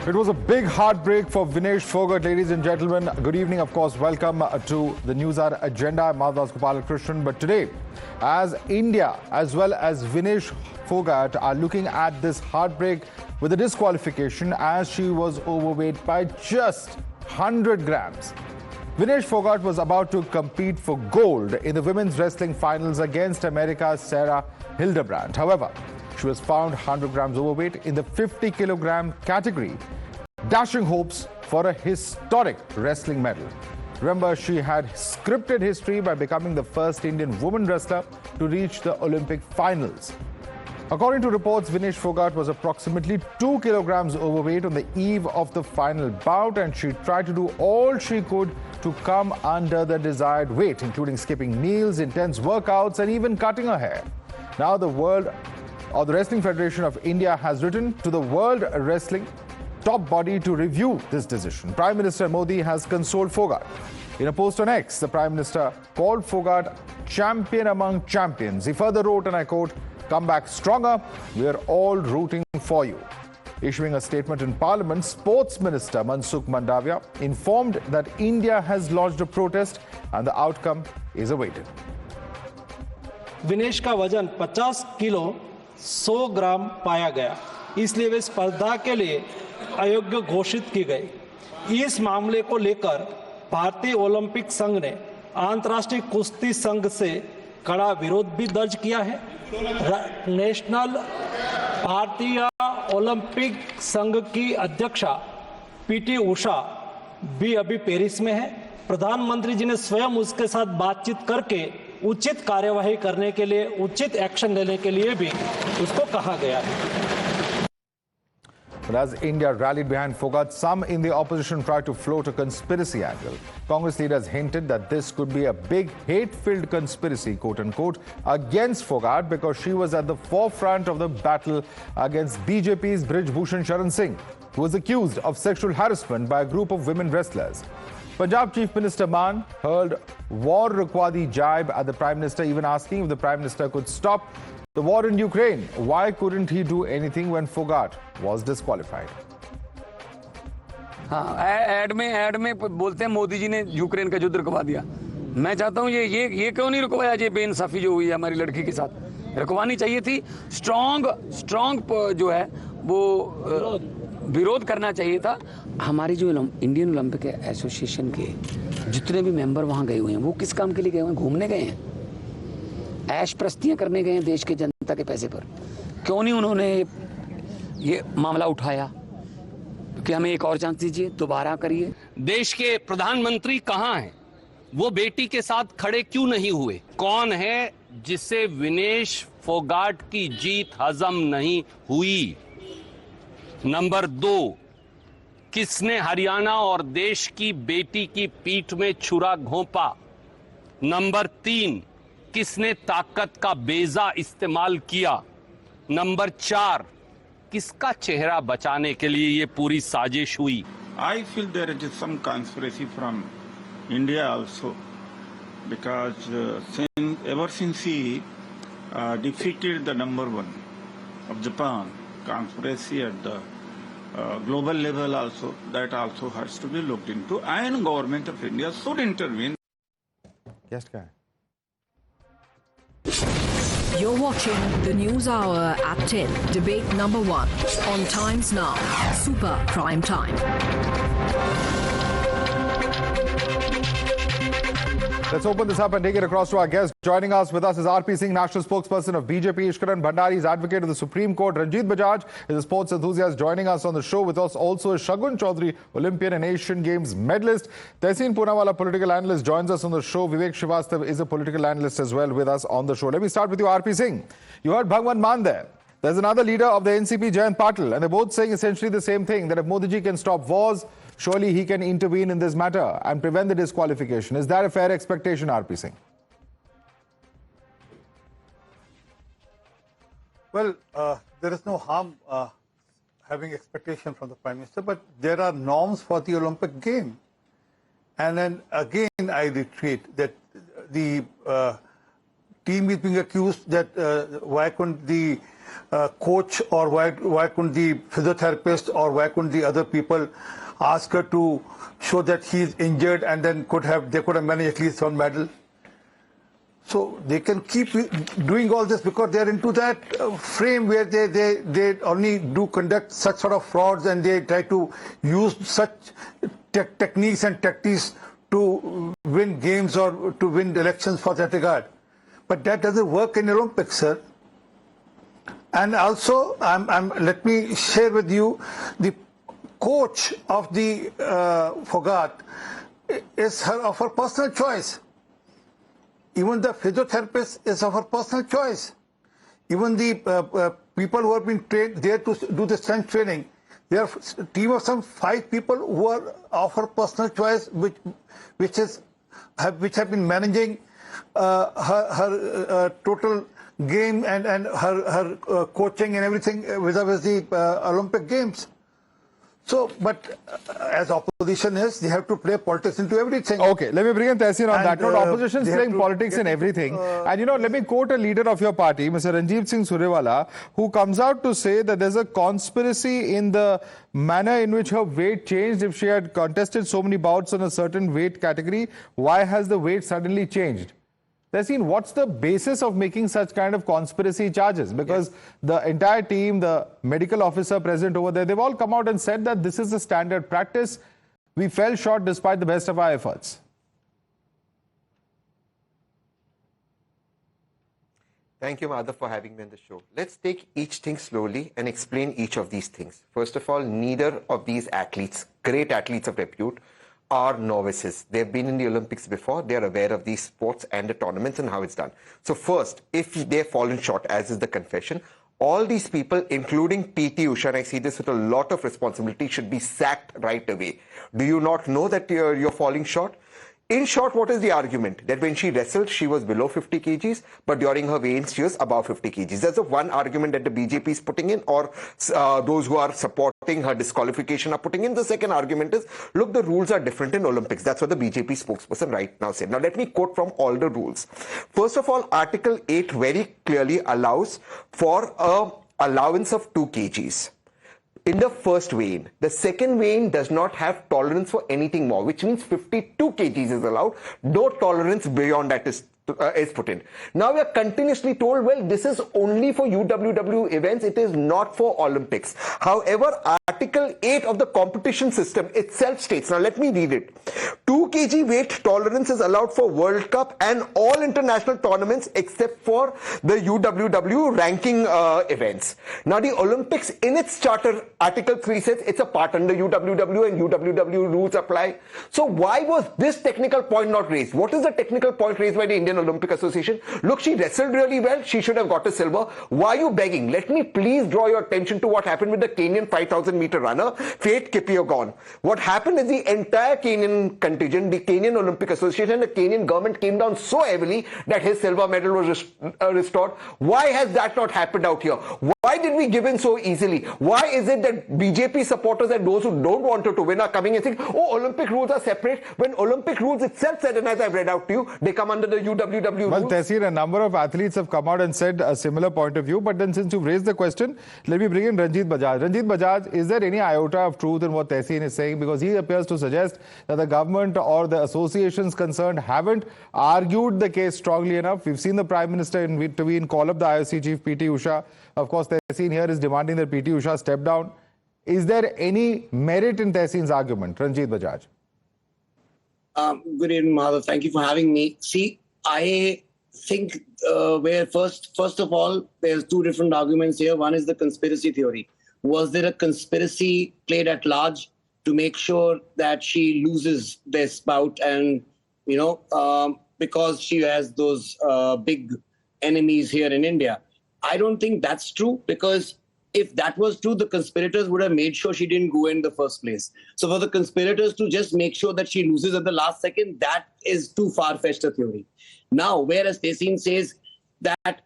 It was a big heartbreak for Vinesh Phogat, ladies and gentlemen. Good evening, of course. Welcome to the Newshour Agenda. I'm Madhavdas. But today, as India as well as Vinesh Phogat are looking at this heartbreak with a disqualification as she was overweight by just 100 grams. Vinesh Phogat was about to compete for gold in the women's wrestling finals against America's Sarah Hildebrand. However, she was found 100 grams overweight in the 50 kilogram category, dashing hopes for a historic wrestling medal. Remember, she had scripted history by becoming the first Indian woman wrestler to reach the Olympic finals. According to reports, Vinesh Phogat was approximately 2 kilograms overweight on the eve of the final bout, and she tried to do all she could to come under the desired weight, including skipping meals, intense workouts, and even cutting her hair. Now the Wrestling Federation of India has written to the World Wrestling top body to review this decision. Prime Minister Modi has consoled Phogat. In a post on X, the Prime Minister called Phogat champion among champions. He further wrote, and I quote, "Come back stronger. We are all rooting for you." Issuing a statement in Parliament, Sports Minister Mansukh Mandavia informed that India has lodged a protest and the outcome is awaited. Vinesh का वजन 50 kilo 100 ग्राम पाया गया, इसलिए वे स्पर्धा के लिए अयोग्य घोषित की गई। इस मामले को लेकर भारतीय ओलंपिक संघ ने अंतर्राष्ट्रीय कुश्ती संघ से कड़ा विरोध भी दर्ज किया है। नेशनल भारतीय ओलंपिक संघ की अध्यक्षा पीटी उषा भी अभी पेरिस में है। प्रधानमंत्री जी ने स्वयं उसके साथ बातचीत करके उचित कार्यवाही करने के लिए, उचित एक्शन लेने के लिए भी उसको कहा गया है। But as India rallied behind Phogat, some in the opposition tried to float a conspiracy angle. Congress leaders hinted that this could be a big hate-filled conspiracy, quote-unquote, against Phogat because she was at the forefront of the battle against BJP's Brij Bhushan Sharan Singh, who was accused of sexual harassment by a group of women wrestlers. Punjab Chief Minister Maan hurled war Rukwadi jibe at the Prime Minister, even asking if the Prime Minister could stop the war in Ukraine. Why couldn't he do anything when Phogat was disqualified? हाँ, add में बोलते हैं मोदी जी ने Ukraine का युद्ध रुकवा दिया। मैं चाहता हूँ ये क्यों नहीं रुकवाया? ये बेइंसाफी जो हुई है हमारी लड़की के साथ, रुकवानी चाहिए थी। स्ट्रॉन्ग जो है वो विरोध करना चाहिए था। हमारी जो इंडियन ओलंपिक एसोसिएशन के जितने भी मेंबर वहाँ गए हुए हैं, वो किस काम के लिए गए हुए हैं? घूमने गए हैं, ऐश प्रस्तियां करने गए हैं देश के जनता के पैसे पर। क्यों नहीं उन्होंने ये मामला उठाया कि हमें एक और चांस दीजिए, दोबारा करिए। देश के प्रधानमंत्री कहां हैं? वो बेटी के साथ खड़े क्यों नहीं हुए? कौन है जिससे विनेश फोगाट की जीत हजम नहीं हुई? नंबर 2, किसने हरियाणा और देश की बेटी की पीठ में छुरा घोंपा? नंबर 3, किसने ताकत का बेजा इस्तेमाल किया? नंबर 4, किसका चेहरा बचाने के लिए ये पूरी साजिश हुई? I feel there is some conspiracy from India also, because ever since he defeated the number 1 of Japan, conspiracy at the global level also, that also has to be looked into, and government of India should intervene. Yes, guy. You're watching the News Hour at 10, debate number 1 on Times Now, Super Prime Time. Let's open this up and take it across to our guest. Joining us is RP Singh, national spokesperson of BJP. Ishkaran Bhandari is advocate of the Supreme Court. Ranjit Bajaj is a sports enthusiast joining us on the show. With us also is Shagun Chaudhary, Olympian and Asian Games medalist. Tehseen Poonawala, political analyst, joins us on the show. Vivek Srivastav is a political analyst as well with us on the show. Let me start with you, RP Singh. You heard Bhagwan Maan there. There's another leader of the NCP, Jayant Patil, and they're both saying essentially the same thing, that if Modi ji can stop wars, surely he can intervene in this matter and prevent the disqualification. Is that a fair expectation, RP Singh? Well, there is no harm having expectation from the Prime Minister, but there are norms for the Olympic game. And then again, I reiterate that the team is being accused that why couldn't the coach or why couldn't the physiotherapist or why couldn't the other people ask her to show that he's injured and then they could have managed at least one medal. So they can keep doing all this because they're into that frame where they only do conduct such sort of frauds and they try to use such techniques and tactics to win games or to win elections for that regard. But that doesn't work in Olympics, sir. And also, let me share with you, the coach of the Phogat is of her personal choice. Even the physiotherapist is of her personal choice. Even the people who have been trained there to do the strength training, there are a team of some 5 people who are of her personal choice, which have been managing her total game and her coaching and everything vis-a-vis the Olympic Games. So, but as opposition is, they have to play politics into everything. Okay, let me bring in Tehseen on that note. Opposition is playing politics in everything. And you know, let me quote a leader of your party, Mr. Ranjit Singh Surewala, who comes out to say that there's a conspiracy in the manner in which her weight changed. If she had contested so many bouts on a certain weight category, why has the weight suddenly changed? Tehseen, what's the basis of making such kind of conspiracy charges? Because the entire team, the medical officer present over there, they've all come out and said that this is the standard practice. We fell short despite the best of our efforts. Thank you, Madhav, for having me on the show. Let's take each thing slowly and explain each of these things. First of all, neither of these athletes, great athletes of repute, are novices. They've been in the Olympics before. They're aware of these sports and the tournaments and how it's done. So first, if they've fallen short, as is the confession, all these people, including PT Usha, and I see this with a lot of responsibility, should be sacked right away. Do you not know that you're falling short? In short, what is the argument? That when she wrestled, she was below 50 kgs, but during her weigh-ins, she was above 50 kgs. That's the one argument that the BJP is putting in, or those who are supporting her disqualification are putting in. The second argument is, look, the rules are different in Olympics. That's what the BJP spokesperson right now said. Now, let me quote from all the rules. First of all, Article 8 very clearly allows for an allowance of 2 kgs. In the first weigh-in. The second weigh-in does not have tolerance for anything more, which means 52 kgs is allowed. No tolerance beyond that is put in. Now we are continuously told, well, this is only for UWW events. It is not for Olympics. However, Article 8 of the competition system itself states, now let me read it. 2 kg weight tolerance is allowed for World Cup and all international tournaments except for the UWW ranking events. Now the Olympics in its charter, Article 3 says it's a part under UWW and UWW rules apply. So why was this technical point not raised? What is the technical point raised by the Indian Olympic Association? Look, she wrestled really well. She should have got a silver. Why are you begging? Let me please draw your attention to what happened with the Kenyan 5,000 meter runner, Faith Kipyegon. What happened is the entire Kenyan contingent, the Kenyan Olympic Association, the Kenyan government came down so heavily that his silver medal was restored. Why has that not happened out here? Why did we give in so easily? Why is it that BJP supporters and those who don't want her to win are coming and saying, oh, Olympic rules are separate, when Olympic rules itself said, and as I've read out to you, they come under the UWW rules. Well, Tehseen, a number of athletes have come out and said a similar point of view, but then since you've raised the question, let me bring in Ranjit Bajaj. Ranjit Bajaj, is there any iota of truth in what Tehseen is saying? Because he appears to suggest that the government or the associations concerned haven't argued the case strongly enough. We've seen the Prime Minister intervene, call up the IOC chief PT Usha. Of course, Tehseen here is demanding that PT Usha step down. Is there any merit in Tehseen's argument? Ranjit Bajaj. Good evening, Madhav. Thank you for having me. See, I think where first of all, there's two different arguments here. One is the conspiracy theory. Was there a conspiracy played at large to make sure that she loses this bout, and because she has those big enemies here in India? I don't think that's true, because if that was true, the conspirators would have made sure she didn't go in the first place. So for the conspirators to just make sure that she loses at the last second, that is too far-fetched a theory. Now, whereas Tehseen says that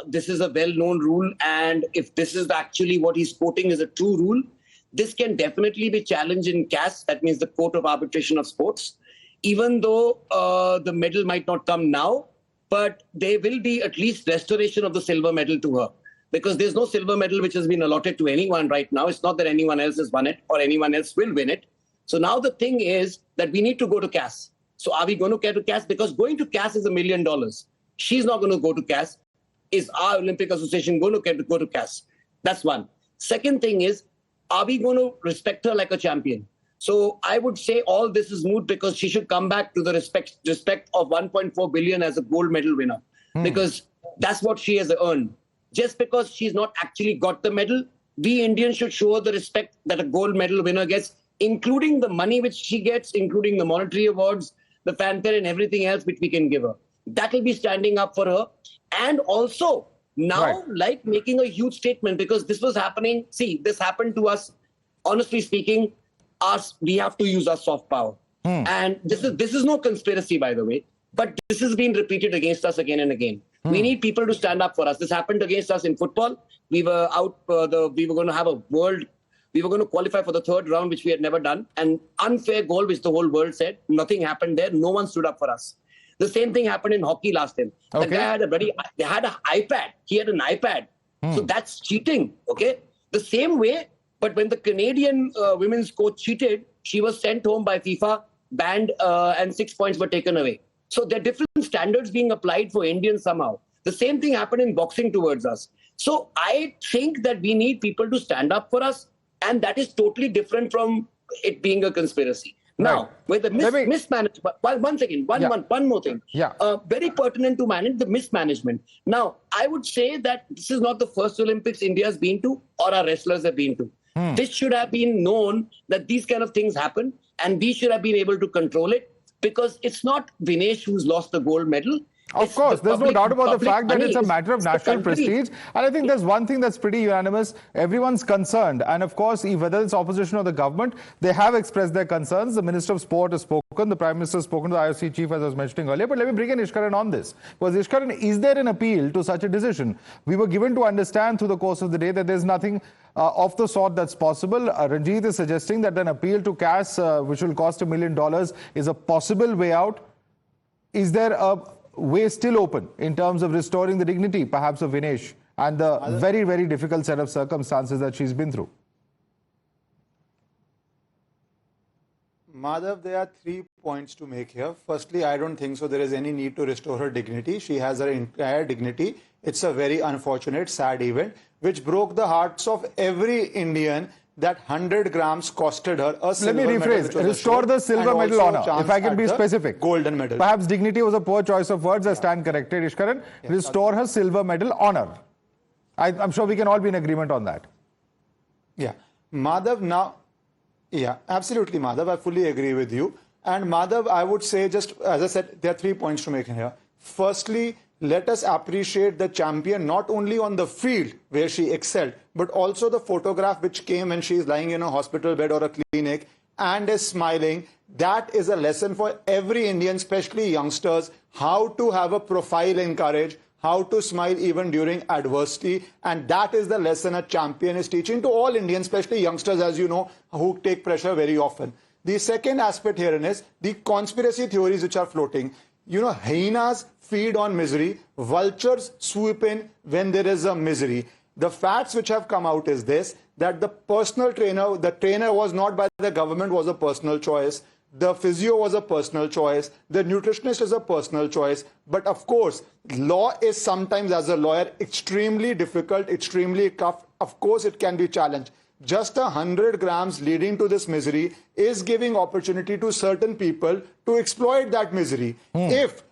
this is a well-known rule, and if this is actually what he's quoting is a true rule, this can definitely be challenged in CAS, that means the Court of Arbitration of Sports. Even though the medal might not come now, but there will be at least restoration of the silver medal to her. Because there's no silver medal which has been allotted to anyone right now. It's not that anyone else has won it or anyone else will win it. So now the thing is that we need to go to CAS. So are we going to get to CAS? Because going to CAS is $1 million. She's not going to go to CAS. Is our Olympic Association going to go to CAS? That's one. Second thing is, are we going to respect her like a champion? So I would say all this is moot because she should come back to the respect of 1.4 billion as a gold medal winner. Because that's what she has earned. Just because she's not actually got the medal, we Indians should show her the respect that a gold medal winner gets, including the money which she gets, including the monetary awards, the fanfare and everything else which we can give her. That will be standing up for her. And also now, like making a huge statement, because this was happening. See, this happened to us. Honestly speaking, we have to use our soft power. And this is no conspiracy, by the way, but this has been repeated against us again and again. We need people to stand up for us. This happened against us in football. We were out. We were going to have a world. We were going to qualify for the third round, which we had never done. An unfair goal, which the whole world said. Nothing happened there. No one stood up for us. The same thing happened in hockey last time. The guy had they had an iPad. He had an iPad. So that's cheating. Okay. The same way. But when the Canadian women's coach cheated, she was sent home by FIFA, banned, and 6 points were taken away. So there are different standards being applied for Indians somehow. The same thing happened in boxing towards us. So I think that we need people to stand up for us. And that is totally different from it being a conspiracy. Now, with the mismanagement, one second, one more thing. Very pertinent to manage the mismanagement. Now, I would say that this is not the first Olympics India has been to or our wrestlers have been to. This should have been known that these kind of things happen and we should have been able to control it. Because it's not Vinesh who's lost the gold medal. Of course, there's no doubt about the fact that it's a matter of national prestige. And I think there's one thing that's pretty unanimous. Everyone's concerned. And of course, whether it's opposition or the government, they have expressed their concerns. The Minister of Sport has spoken. The Prime Minister has spoken to the IOC chief, as I was mentioning earlier. But let me bring in Ishkaran on this. Because Ishkaran, is there an appeal to such a decision? We were given to understand through the course of the day that there's nothing of the sort that's possible. Ranjit is suggesting that an appeal to CAS, which will cost $1 million, is a possible way out. Is there a way still open in terms of restoring the dignity, perhaps, of Vinesh and the very, very difficult set of circumstances that she's been through? Madhav, there are 3 points to make here. Firstly, I don't think so there is any need to restore her dignity. She has her entire dignity. It's a very unfortunate, sad event, which broke the hearts of every Indian. That 100 grams costed her a silver medal. Let me rephrase. Restore the silver medal honor, if I can be specific. Golden medal. Perhaps dignity was a poor choice of words. I stand corrected, Ishkaran. Restore her silver medal honor. I'm sure we can all be in agreement on that. Yeah. Madhav, now... Yeah, absolutely, Madhav. I fully agree with you. And Madhav, I would say, just as I said, there are 3 points to make here. Firstly, let us appreciate the champion not only on the field where she excelled, but also the photograph which came when she is lying in a hospital bed or a clinic and is smiling. That is a lesson for every Indian, especially youngsters, how to have a profile in courage, how to smile even during adversity. And that is the lesson a champion is teaching to all Indians, especially youngsters, as you know, who take pressure very often. The second aspect here is the conspiracy theories which are floating. You know, hyenas feed on misery, vultures swoop in when there is a misery. The facts which have come out is this, that the personal trainer, the trainer was not by the government, was a personal choice. The physio was a personal choice. The nutritionist is a personal choice. But of course, law is sometimes, as a lawyer, extremely difficult, extremely tough. Of course, it can be challenged. Just 100 grams leading to this misery is giving opportunity to certain people to exploit that misery. If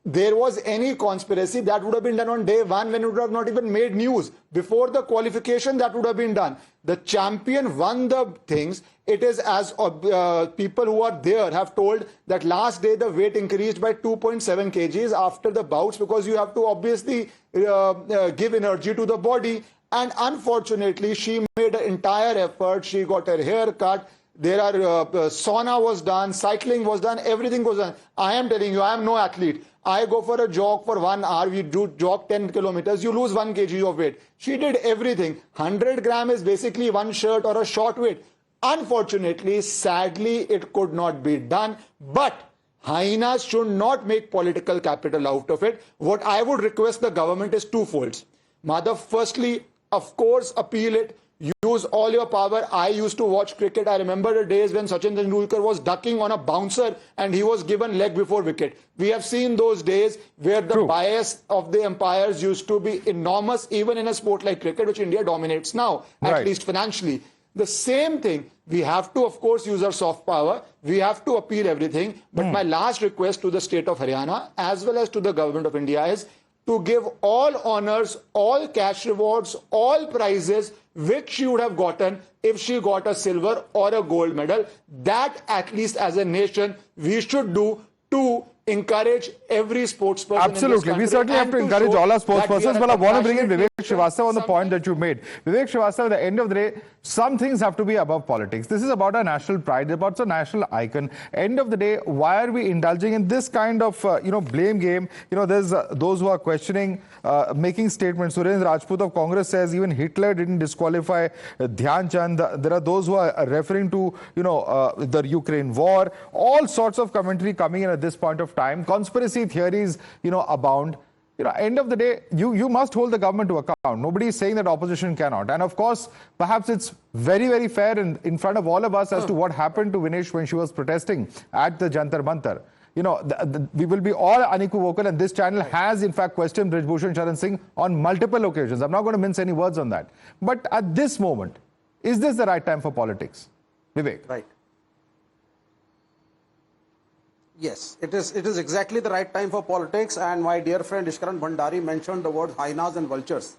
there was any conspiracy, that would have been done on day one when it would have not even made news. Before the qualification, that would have been done. The champion won the things. It is as people who are there have told that last day the weight increased by 2.7 kgs after the bouts, because you have to obviously give energy to the body. And unfortunately, she made an entire effort. She got her hair cut. There are sauna was done, cycling was done, everything was done. I am telling you, I am no athlete. I go for a jog for 1 hour. We do jog 10 kilometers. You lose 1 kg of weight. She did everything. 100 gram is basically 1 shirt or a short weight. Unfortunately, sadly, it could not be done. But Hyenas should not make political capital out of it. What I would request the government is twofolds. Madhav, firstly, of course, appeal it. Use all your power. I used to watch cricket. I remember the days when Sachin Tendulkar was ducking on a bouncer and he was given leg before wicket. We have seen those days where the bias of the umpires used to be enormous, even in a sport like cricket, which India dominates now, at least financially. The same thing, we have to, of course, use our soft power. We have to appeal everything. But my last request to the state of Haryana, as well as to the government of India, is to give all honors, all cash rewards, all prizes which she would have gotten if she got a silver or a gold medal. That, at least as a nation, we should do to encourage every sportsperson. Absolutely. We certainly have to encourage all our sportspersons, but I want to bring in Vivek Srivastava on the point that you made. Vivek Srivastava, at the end of the day, some things have to be above politics. This is about our national pride, about a national icon. End of the day, why are we indulging in this kind of, blame game? There's those who are questioning, making statements. Surendra Rajput of Congress says even Hitler didn't disqualify Dhyan Chand. There are those who are referring to, the Ukraine war. All sorts of commentary coming in at this point of time. Conspiracy theories, abound. End of the day, you must hold the government to account. Nobody is saying that opposition cannot. And of course, perhaps it's very, very fair in front of all of us as to what happened to Vinesh when she was protesting at the Jantar Mantar. We will be all unequivocal, and this channel has in fact questioned Brij Bhushan Sharan Singh on multiple occasions. I'm not going to mince any words on that. But at this moment, is this the right time for politics? Vivek. Right. Yes, it is exactly the right time for politics, and my dear friend Ishkaran Bhandari mentioned the words hyenas and vultures.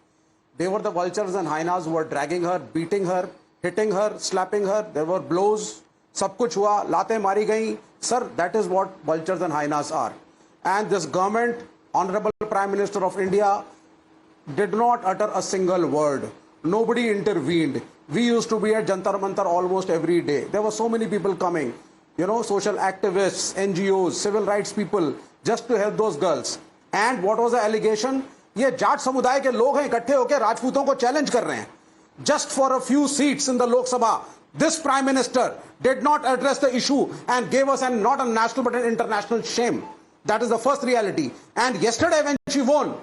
They were the vultures and hyenas who were dragging her, beating her, hitting her, slapping her. There were blows, sab kuch hua, latein mari gayi. Sir, that is what vultures and hyenas are. And this government, Honorable Prime Minister of India, did not utter a single word. Nobody intervened. We used to be at Jantar Mantar almost every day. There were so many people coming. Social activists, NGOs, civil rights people, just to help those girls. And what was the allegation? ये जाट समुदाय के लोग हैं इकट्ठे होकर राजपूतों को challenge कर रहे हैं. Just for a few seats in the Lok Sabha, this Prime Minister did not address the issue and gave us not a national but an international shame. That is the first reality. And yesterday when she won,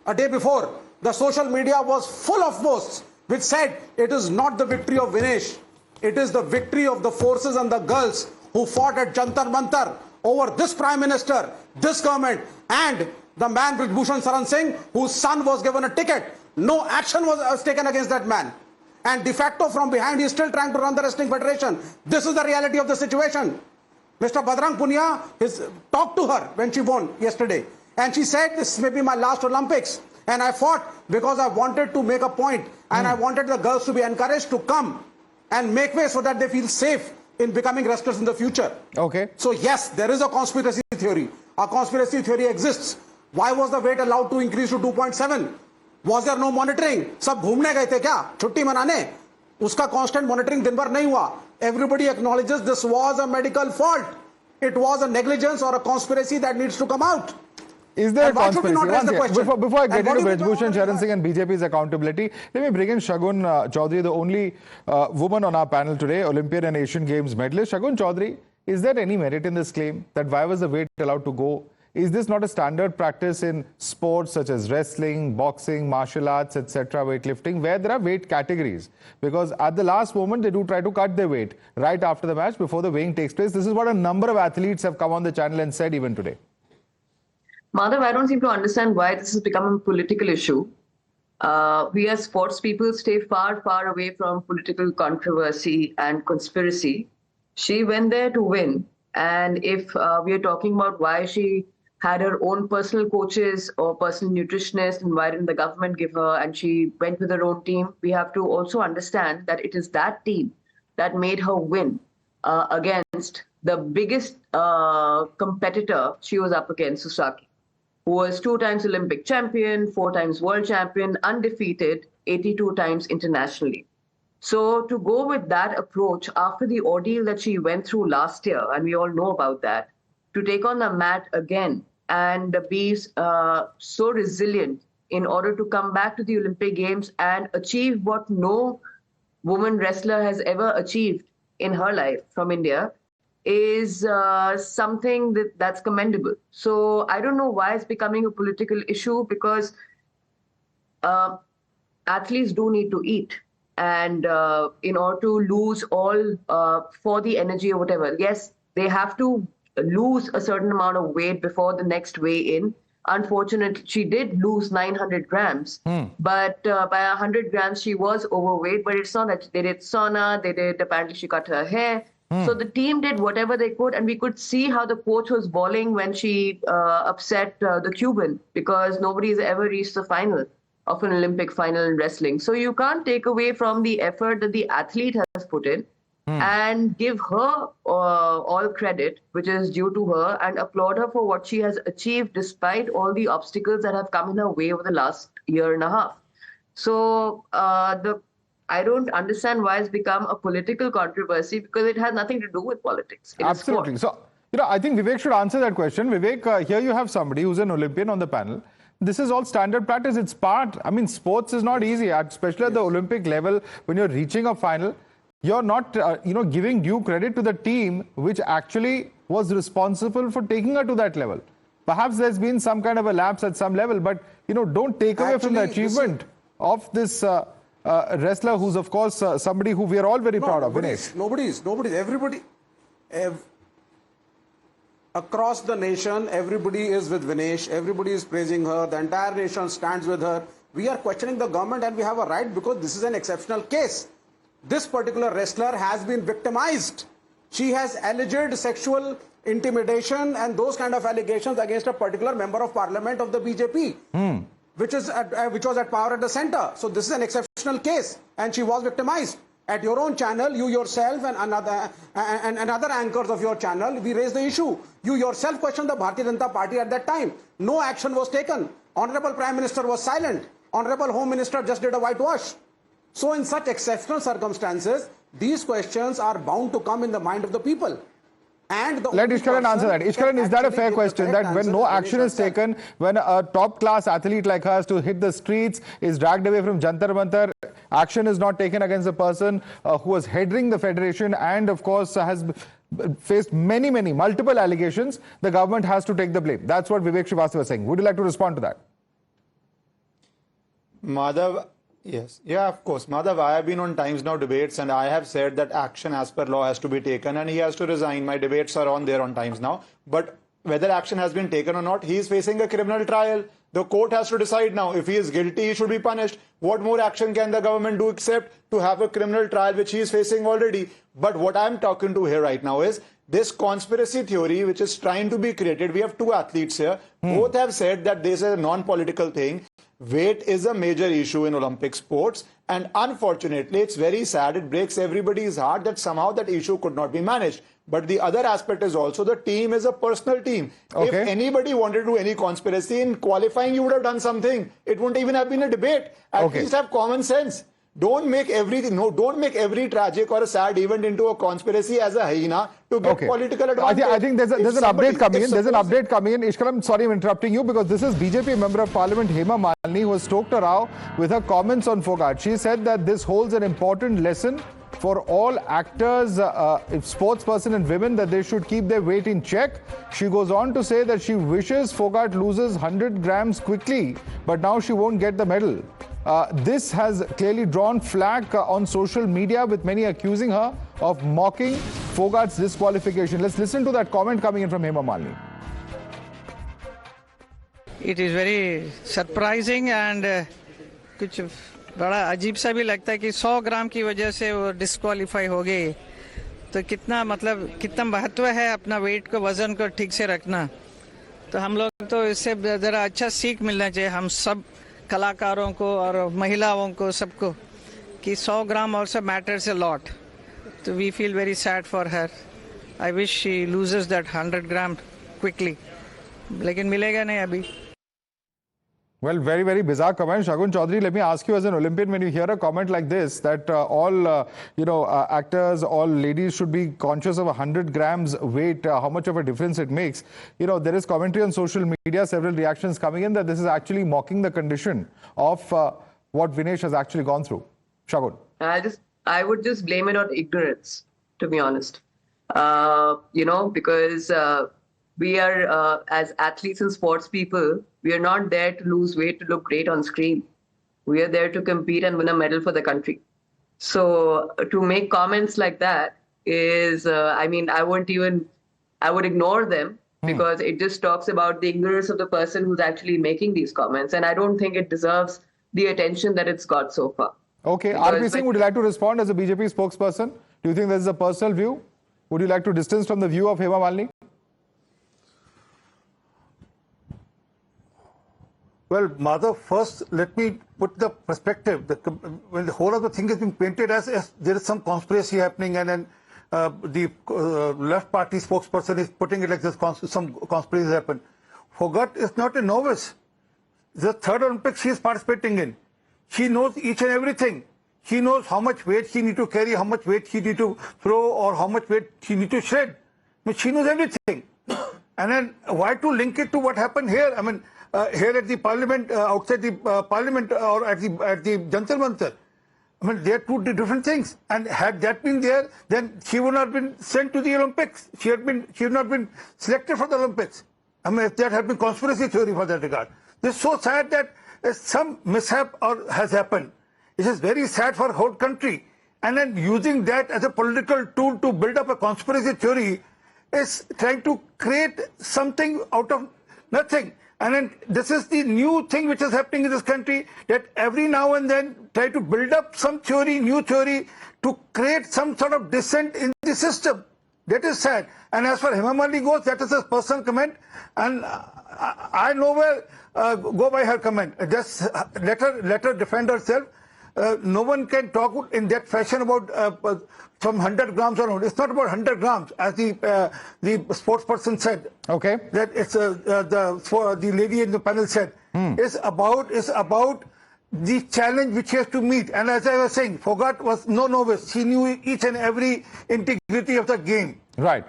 a day before, the social media was full of posts which said it is not the victory of Vinesh. It is the victory of the forces and the girls who fought at Jantar Mantar over this Prime Minister, this government, and the man Brij Bhushan Sharan Singh, whose son was given a ticket. No action was taken against that man. And de facto from behind, he is still trying to run the Wrestling Federation. This is the reality of the situation. Mr. Badrang Punia talked to her when she won yesterday. And she said, this may be my last Olympics. And I fought because I wanted to make a point. And I wanted the girls to be encouraged to come and make way so that they feel safe in becoming wrestlers in the future. Okay. So yes, there is a conspiracy theory. A conspiracy theory exists. Why was the weight allowed to increase to 2.7? Was there no monitoring? सब घूमने गए थे क्या? छुट्टी मनाने? उसका constant monitoring दिन भर नहीं हुआ. Everybody acknowledges this was a medical fault. It was a negligence or a conspiracy that needs to come out. Is there a conspiracy? Before I get into Brij Bhushan Sharan Singh and BJP's accountability, let me bring in Shagun Chaudhary, the only woman on our panel today, Olympian and Asian Games medalist. Shagun Chaudhary, is there any merit in this claim that why was the weight allowed to go? Is this not a standard practice in sports such as wrestling, boxing, martial arts, etc., weightlifting, where there are weight categories? Because at the last moment, they do try to cut their weight right after the match before the weighing takes place. This is what a number of athletes have come on the channel and said even today. Madhav, I don't seem to understand why this has become a political issue. We as sports people stay far, far away from political controversy and conspiracy. She went there to win. And if we are talking about why she had her own personal coaches or personal nutritionists and why didn't the government give her, and she went with her own team, we have to also understand that it is that team that made her win against the biggest competitor she was up against, Susaki, who was 2 times Olympic champion, 4 times world champion, undefeated, 82 times internationally. So to go with that approach after the ordeal that she went through last year, and we all know about that, to take on the mat again and be so resilient in order to come back to the Olympic Games and achieve what no woman wrestler has ever achieved in her life from India, is something that's commendable. So I don't know why it's becoming a political issue, because athletes do need to eat. And in order to lose all for the energy or whatever, yes, they have to lose a certain amount of weight before the next weigh-in. Unfortunately, she did lose 900 grams, but by 100 grams, she was overweight. But it's not that they did sauna, apparently she cut her hair. So the team did whatever they could, and we could see how the coach was bawling when she upset the Cuban, because nobody's ever reached the final of an Olympic final in wrestling. So you can't take away from the effort that the athlete has put in and give her all credit, which is due to her, and applaud her for what she has achieved despite all the obstacles that have come in her way over the last year and a half. So I don't understand why it's become a political controversy, because it has nothing to do with politics. Absolutely. So, I think Vivek should answer that question. Vivek, here you have somebody who's an Olympian on the panel. This is all standard practice. It's part. I mean, sports is not easy, especially at the Olympic level. When you're reaching a final, you're not, giving due credit to the team which actually was responsible for taking her to that level. Perhaps there's been some kind of a lapse at some level, but, don't take away from the achievement of this wrestler, who's, of course, somebody who we are all very proud of, Vinesh. Nobody's. Everybody. Across the nation, everybody is with Vinesh. Everybody is praising her. The entire nation stands with her. We are questioning the government, and we have a right, because this is an exceptional case. This particular wrestler has been victimized. She has alleged sexual intimidation and those kind of allegations against a particular member of parliament of the BJP, which was at power at the center. So this is an exceptional case, and she was victimized. At your own channel, you yourself and other anchors of your channel, we raised the issue. You yourself questioned the Bharatiya Janata Party at that time. No action was taken. Honorable Prime Minister was silent. Honorable Home Minister just did a whitewash. So in such exceptional circumstances, these questions are bound to come in the mind of the people. And let Ishkaran answer that. Ishkaran, is that a fair question, that when no action is taken, when a top-class athlete like her has to hit the streets, is dragged away from Jantar Mantar, action is not taken against a person who was heading the federation and, of course, has faced multiple allegations, the government has to take the blame? That's what Vivek Srivastava was saying. Would you like to respond to that? Madhav, yes. Yeah, of course. Madhav, I have been on Times Now debates, and I have said that action as per law has to be taken and he has to resign. My debates are on there on Times Now. But whether action has been taken or not, he is facing a criminal trial. The court has to decide now. If he is guilty, he should be punished. What more action can the government do except to have a criminal trial, which he is facing already? But what I'm talking to here right now is this conspiracy theory which is trying to be created. We have two athletes here. Both have said that this is a non-political thing. Weight is a major issue in Olympic sports, and unfortunately, it's very sad. It breaks everybody's heart that somehow that issue could not be managed. But the other aspect is also the team is a personal team. Okay. If anybody wanted to do any conspiracy in qualifying, you would have done something. It wouldn't even have been a debate. At least have common sense. Don't make everything, don't make every tragic or a sad event into a conspiracy as a hyena to get political advantage. I think there's an update coming in. There's an update coming in. Ishkaram, sorry I'm interrupting you, because this is BJP Member of Parliament Hima Malini who has stoked a row with her comments on Phogat. She said that this holds an important lesson for all actors, sportsperson and women, that they should keep their weight in check. She goes on to say that she wishes Phogat loses 100 grams quickly, but now she won't get the medal. This has clearly drawn flack on social media, with many accusing her of mocking Phogat's disqualification. Let's listen to that comment coming in from Hima Malini. It is very surprising and कुछ बड़ा अजीब सा भी लगता है कि 100 ग्राम की वजह से वो डिस्क्वालीफाई हो गई, तो कितना कितना महत्व है अपना वेट को, वजन को ठीक से रखना। तो हम लोग तो इससे ज़रा अच्छा सीख मिलना चाहिए हम सब कलाकारों को और महिलाओं को, सबको, कि 100 ग्राम also matters a lot. So we feel very sad for her. I wish she loses that 100 gram quickly. लेकिन मिलेगा नहीं अभी. Well, very bizarre comment. Shagun Chaudhary, let me ask you, as an Olympian, when you hear a comment like this, that all actors, all ladies should be conscious of 100 grams weight, how much of a difference it makes. There is commentary on social media, several reactions coming in, that this is actually mocking the condition of what Vinesh has actually gone through. Shagun. I would just blame it on ignorance, to be honest. Because we are, as athletes and sports people, we are not there to lose weight to look great on screen. We are there to compete and win a medal for the country. So to make comments like that is, I would ignore them because it just talks about the ignorance of the person who's actually making these comments. And I don't think it deserves the attention that it's got so far. Okay, RP Singh, would you like to respond as a BJP spokesperson? Do you think this is a personal view? Would you like to distance from the view of Hima Malini? Well, Madhav, first let me put the perspective. When the whole of the thing has been painted as there is some conspiracy happening, and then the left party spokesperson is putting it like this, some conspiracy happened. Phogat is not a novice. The third Olympics she is participating in. She knows each and everything. She knows how much weight she need to carry, how much weight she need to throw, or how much weight she need to shred. I mean, she knows everything. And then why to link it to what happened here? I mean, here at the parliament, outside the parliament, or at the Jantar Mantar. I mean, they are two different things. And had that been there, then she would not have been sent to the Olympics. She would not have been selected for the Olympics. I mean, if that had been conspiracy theory for that regard. It's so sad that some mishap has happened. It is very sad for the whole country. And then using that as a political tool to build up a conspiracy theory is trying to create something out of nothing. And then this is the new thing which is happening in this country, that every now and then try to build up some theory, new theory, to create some sort of dissent in the system. That is sad. And as far as Hima Malini goes, that is a personal comment. And I nowhere go by her comment. Just let her defend herself. No one can talk in that fashion about from 100 grams or not. It's not about 100 grams, as the sportsperson said. Okay. That it's the lady in the panel said. It's about the challenge which he has to meet. And as I was saying, Phogat was no novice. She knew each and every integrity of the game. Right.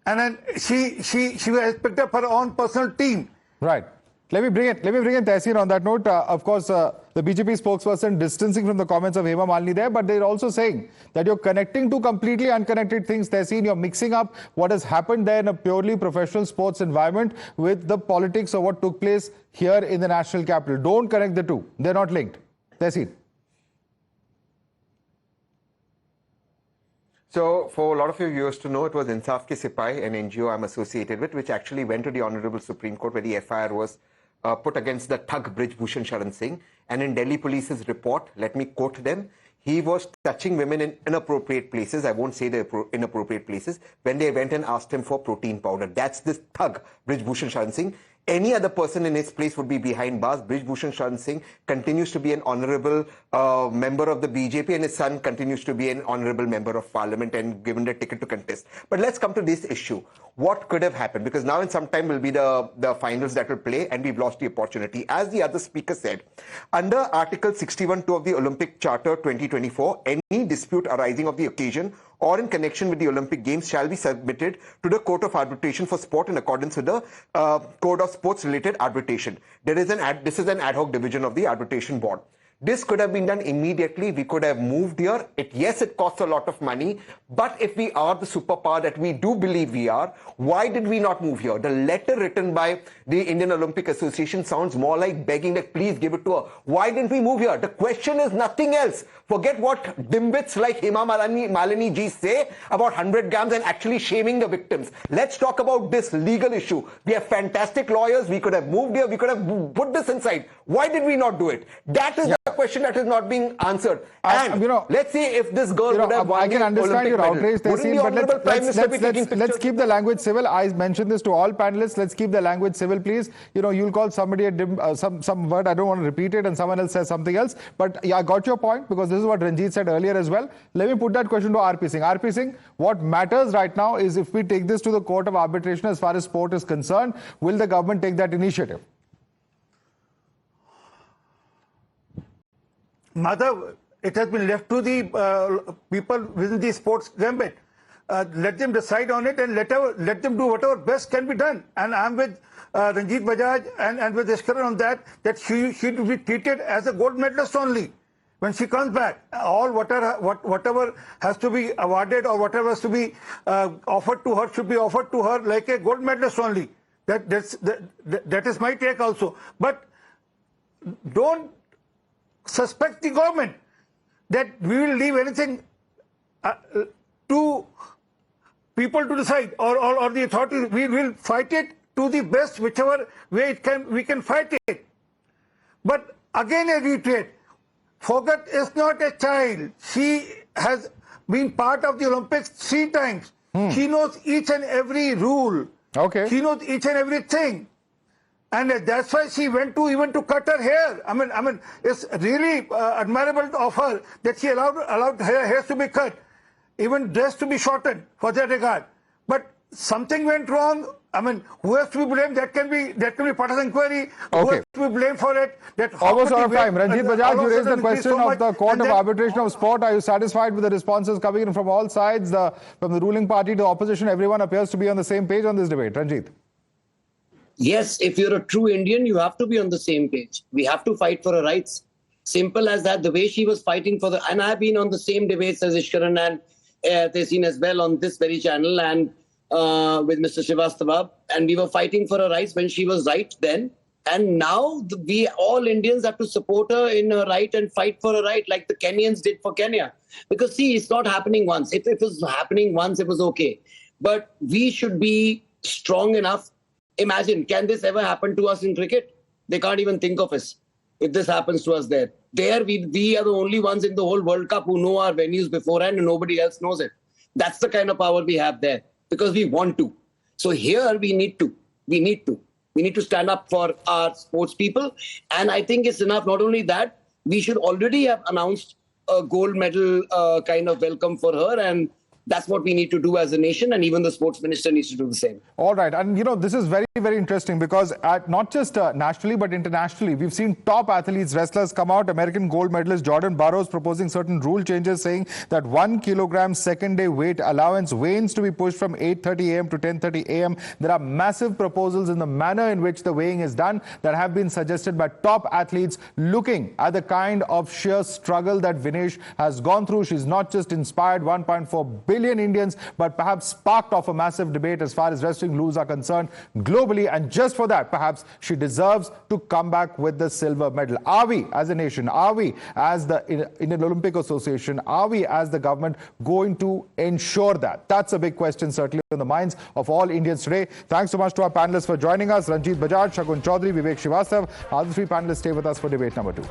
And then she has picked up her own personal team. Right. Let me bring in Tehseen on that note. Of course, the BJP spokesperson distancing from the comments of Hima Malini there, but they're also saying that you're connecting two completely unconnected things. Tehseen, you're mixing up what has happened there in a purely professional sports environment with the politics of what took place here in the national capital. Don't connect the two. They're not linked. Tehseen. So, for a lot of your viewers to know, it was Insaf Ke Sipahi, an NGO I'm associated with, which actually went to the Honorable Supreme Court where the FIR was put against the thug Brij Bhushan Sharan Singh. And in Delhi Police's report, let me quote them, he was touching women in inappropriate places. I won't say the inappropriate places, when they went and asked him for protein powder. That's this thug, Brij Bhushan Sharan Singh. Any other person in his place would be behind bars. Brij Bhushan Sharan Singh continues to be an honorable member of the BJP, and his son continues to be an honorable member of parliament and given the ticket to contest. But let's come to this issue. What could have happened? Because now in some time will be the finals that will play, and we've lost the opportunity. As the other speaker said, under Article 61(2) of the Olympic Charter 2024, any dispute arising of the occasion or in connection with the Olympic Games shall be submitted to the Court of Arbitration for Sport in accordance with the Code of Sports Related Arbitration. This is an ad hoc division of the Arbitration Board. This could have been done immediately. We could have moved here. Yes, it costs a lot of money. But if we are the superpower that we do believe we are, why did we not move here? The letter written by the Indian Olympic Association sounds more like begging that please give it to her. Why didn't we move here? The question is nothing else. Forget what dimbits like Hima Malini G say about 100 grams and actually shaming the victims. Let's talk about this legal issue. We have fantastic lawyers. We could have moved here. We could have put this inside. Why did we not do it? That is the question that is not being answered. And let's see if this girl would have won. I can understand your outrage, Tehseen, but let's keep the language civil. I mentioned this to all panelists. Let's keep the language civil, please. You'll call somebody some word. I don't want to repeat it, and someone else says something else. But yeah, I got your point, because this is what Ranjit said earlier as well. Let me put that question to RP Singh. RP Singh, what matters right now is if we take this to the Court of Arbitration as far as sport is concerned, will the government take that initiative? Madhav, it has been left to the people within the sports gambit. Let them decide on it, and let them do whatever best can be done. And I'm with Ranjit Bajaj and with Ishkaran on that she should be treated as a gold medalist only. when she comes back, all whatever has to be awarded or whatever has to be offered to her should be offered to her like a gold medalist only. That is my take also. But don't suspect the government that we will leave anything to people to decide or the authorities. We will fight it to the best, whichever way we can fight it. But again, I reiterate, Phogat is not a child. She has been part of the Olympics 3 times. She knows each and every rule. Okay. She knows each and everything. And that's why she went to even to cut her hair. I mean, it's really admirable of her that she allowed her hair to be cut, even dress to be shortened for that regard. But something went wrong. I mean, who has to be blamed? That can be part of the inquiry. Okay. Who has to be blamed for it? Almost out of time. Ranjit Bajaj, you raised the question of the Court of Arbitration of Sport. Are you satisfied with the responses coming in from all sides, from the ruling party to the opposition? Everyone appears to be on the same page on this debate. Ranjit. Yes, if you're a true Indian, you have to be on the same page. We have to fight for our rights. Simple as that. The way she was fighting for and I've been on the same debates as Ishkaran and Tehseen as well on this very channel and with Mr. Srivastava, and we were fighting for her rights when she was right then. And now we all Indians have to support her in her right and fight for her right, like the Kenyans did for Kenya. Because see, it's not happening once. If it was happening once, it was okay. But we should be strong enough. Imagine, can this ever happen to us in cricket? They can't even think of us if this happens to us there. There, we are the only ones in the whole World Cup who know our venues beforehand and nobody else knows it. That's the kind of power we have there because we want to. So here we need to stand up for our sports people. And I think it's enough. Not only that, we should already have announced a gold medal kind of welcome for her. And that's what we need to do as a nation, and even the sports minister needs to do the same. All right. And, this is very, very interesting because not just nationally, but internationally, we've seen top athletes, wrestlers come out. American gold medalist Jordan Burroughs proposing certain rule changes, saying that 1 kilogram second-day weight allowance weighings to be pushed from 8:30 a.m. to 10:30 a.m. There are massive proposals in the manner in which the weighing is done that have been suggested by top athletes looking at the kind of sheer struggle that Vinesh has gone through. She's not just inspired 1.4 billion Indians, but perhaps sparked off a massive debate as far as wrestling rules are concerned globally. And just for that, perhaps she deserves to come back with the silver medal. Are we as a nation, are we as the Indian Olympic Association, are we as the government going to ensure that? That's a big question certainly in the minds of all Indians today. Thanks so much to our panelists for joining us. Ranjit Bajaj, Shagun Chaudhary, Vivek Srivastava. Other 3 panelists stay with us for debate number 2.